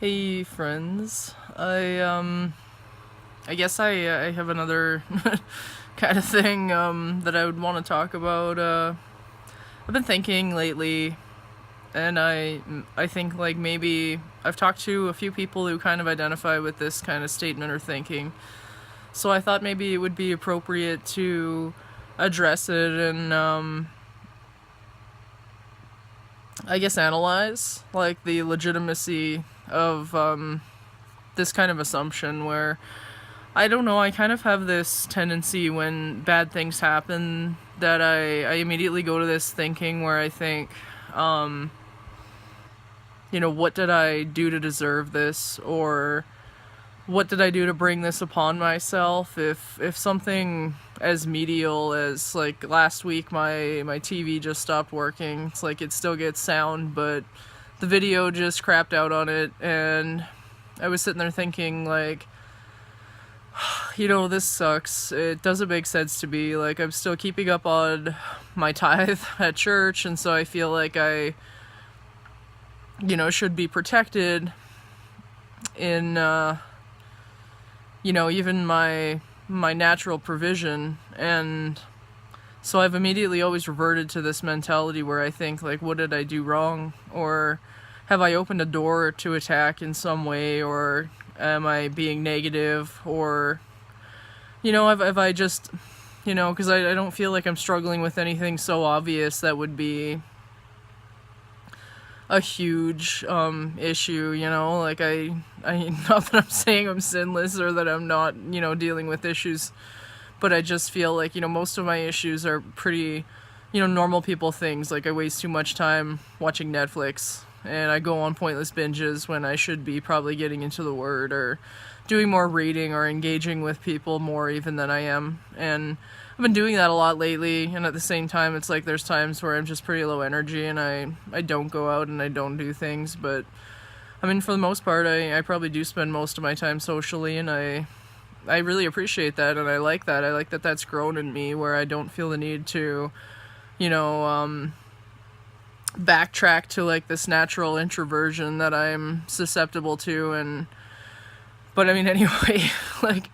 Hey friends, I guess I have another kind of thing that I would want to talk about. I've been thinking lately, and I think like maybe I've talked to a few people who kind of identify with this kind of statement or thinking. So I thought maybe it would be appropriate to address it and I guess analyze like the legitimacy of this kind of assumption where I don't know, I kind of have this tendency when bad things happen that I immediately go to this thinking where I think, what did I do to deserve this? Or what did I do to bring this upon myself? If something as medial as like last week my TV just stopped working. It's like it still gets sound, but the video just crapped out on it, and I was sitting there thinking like, this sucks. It doesn't make sense to me. Like, I'm still keeping up on my tithe at church, and so I feel like I, should be protected in, even my natural provision. And so I've immediately always reverted to this mentality where I think, like, what did I do wrong? Or have I opened a door to attack in some way? Or am I being negative? Or, have I just, because I don't feel like I'm struggling with anything so obvious that would be a huge issue, like I not that I'm saying I'm sinless or that I'm not, dealing with issues, but I just feel like, most of my issues are pretty, normal people things. Like I waste too much time watching Netflix, and I go on pointless binges when I should be probably getting into the Word or doing more reading or engaging with people more even than I am. And I've been doing that a lot lately, and at the same time it's like there's times where I'm just pretty low energy and I don't go out and I don't do things. But I mean, for the most part, I probably do spend most of my time socially, and I really appreciate that, and I like that. I like that that's grown in me, where I don't feel the need to, backtrack to like this natural introversion that I'm susceptible to. And but I mean, anyway, like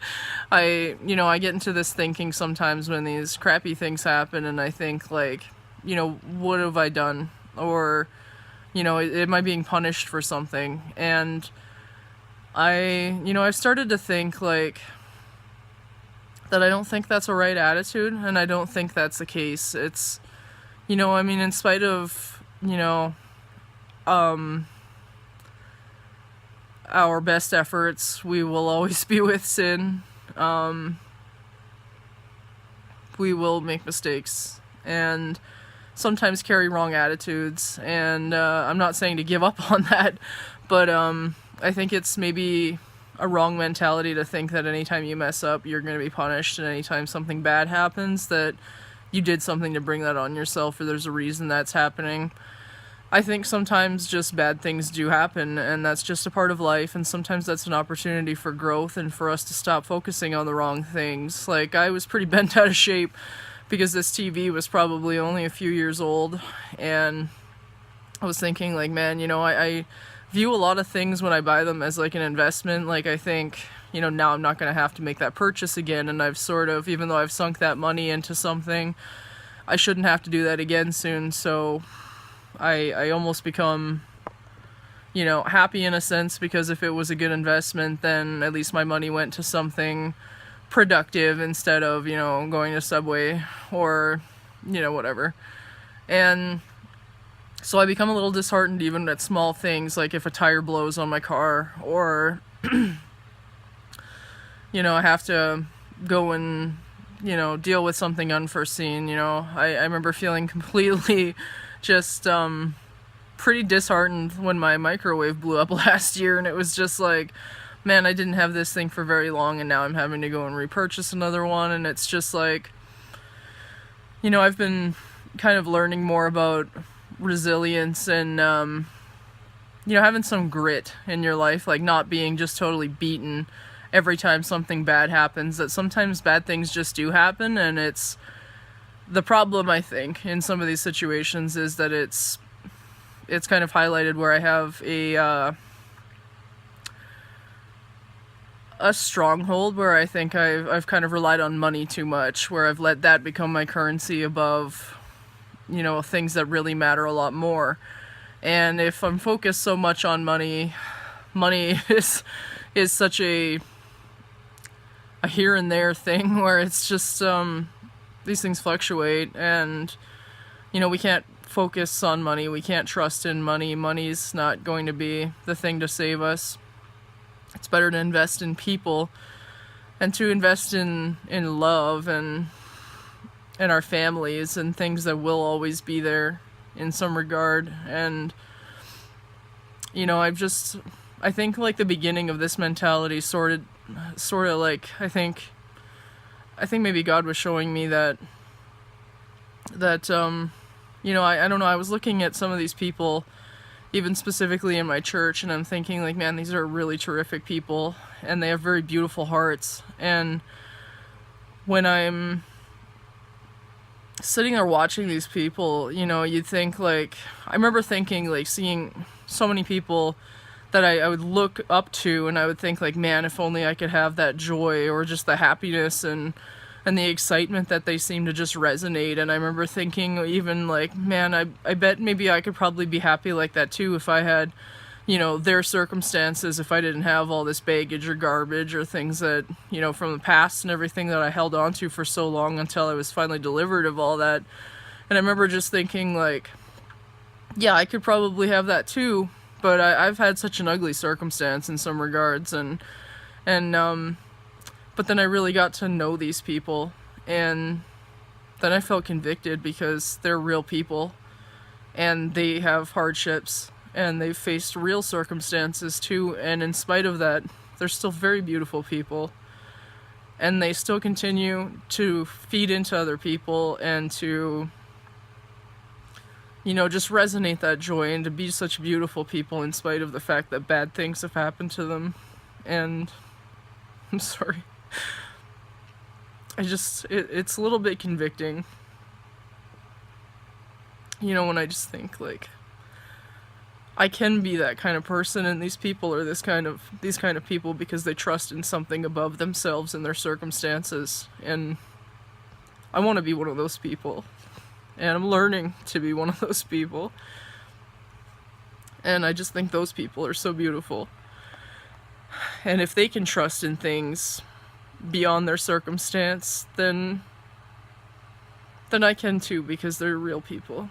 I get into this thinking sometimes when these crappy things happen, and I think like, what have I done? Or, am I being punished for something? And I've started to think like that I don't think that's a right attitude, and I don't think that's the case. It's, in spite of, our best efforts, we will always be with sin. We will make mistakes and sometimes carry wrong attitudes, and I'm not saying to give up on that, but I think it's maybe a wrong mentality to think that anytime you mess up you're going to be punished, and anytime something bad happens that you did something to bring that on yourself, or there's a reason that's happening. I think sometimes just bad things do happen, and that's just a part of life, and sometimes that's an opportunity for growth and for us to stop focusing on the wrong things. Like, I was pretty bent out of shape because this TV was probably only a few years old, and I was thinking like, man, I view a lot of things when I buy them as like an investment. Like, I think, now I'm not going to have to make that purchase again, and I've sort of, even though I've sunk that money into something, I shouldn't have to do that again soon. So I almost become, happy in a sense, because if it was a good investment, then at least my money went to something productive instead of, going to Subway or, whatever. And so I become a little disheartened even at small things, like if a tire blows on my car, or, I have to go and, deal with something unforeseen. I remember feeling completely just pretty disheartened when my microwave blew up last year, and it was just like, man, I didn't have this thing for very long, and now I'm having to go and repurchase another one. And it's just like, I've been kind of learning more about resilience and having some grit in your life, like not being just totally beaten every time something bad happens. That sometimes bad things just do happen, and it's the problem, I think, in some of these situations is that it's kind of highlighted where I have a stronghold where I think I've kind of relied on money too much, where I've let that become my currency above, you know, things that really matter a lot more. And if I'm focused so much on money, money is such a here and there thing where it's just these things fluctuate, and you know, we can't focus on money, we can't trust in money. Money's not going to be the thing to save us. It's better to invest in people and to invest in love and our families and things that will always be there in some regard. And you know, I think like the beginning of this mentality sort of like I think maybe God was showing me that you know, I don't know, I was looking at some of these people, even specifically in my church, and I'm thinking like, man, these are really terrific people and they have very beautiful hearts. And when I'm sitting there watching these people, you know, you'd think like, I remember thinking like, seeing so many people that I would look up to, and I would think like, man, if only I could have that joy or just the happiness and the excitement that they seem to just resonate. And I remember thinking even like, man, I bet maybe I could probably be happy like that too if I had, you know, their circumstances, if I didn't have all this baggage or garbage or things that, you know, from the past and everything that I held on to for so long until I was finally delivered of all that. And I remember just thinking like, yeah, I could probably have that too, but I've had such an ugly circumstance in some regards. But then I really got to know these people, and then I felt convicted because they're real people and they have hardships and they've faced real circumstances too, and in spite of that, they're still very beautiful people, and they still continue to feed into other people and to, you know, just resonate that joy and to be such beautiful people in spite of the fact that bad things have happened to them. And I'm sorry. It's a little bit convicting, you know, when I just think like, I can be that kind of person, and these people are these kind of people because they trust in something above themselves and their circumstances. And I want to be one of those people, and I'm learning to be one of those people. And I just think those people are so beautiful. And if they can trust in things beyond their circumstance, then I can too, because they're real people.